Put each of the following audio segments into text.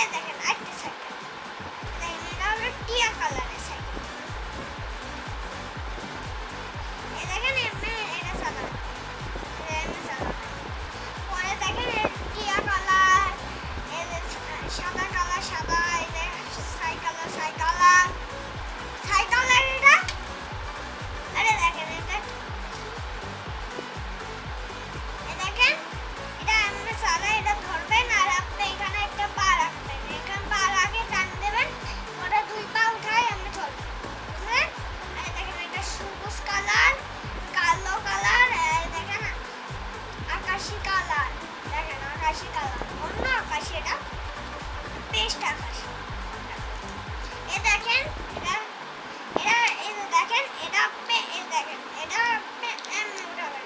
এই দেখেন আরেকটা সাইকেল, দেখেন এটা হলো টিয়া কালারের সাইকেল। এই দেখেন এমনি এটা চালানো, এমনি চালানো। পরে দেখেন টিয়া কালার, সাদা কালার সাদা, এই দেখেন ছাই কালার ছাই কালার ছাই কালার এটা। আরে দেখেন এটা, দেখেন এটা এমনি চালা, এটা ধরবেন আর আপনি এখানে একটা পা রাখবেন, এখানে পা রাখে টান দেবেন, ওটা দুই পা উঠায় এমনি চলবে, বুঝলেন? আর দেখেন এটা সবুজ কালার, কালো কালার, দেখেন আকাশি কালার, দেখেন আকাশি কালার, অন্য আকাশি, এটা পেস্ট আকাশি। এ দেখেন এটা, এটা এই যে দেখেন এটা আপনি, এই দেখেন এটা আপনি এমনি উঠাবেন,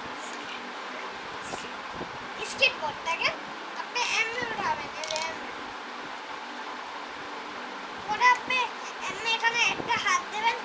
স্কেটবোর্ড দেখেন আপনি এমনি উঠাবেন, এই যে এমনি। পরে আপনি এমনি এখানে একটা হাত দেবেন,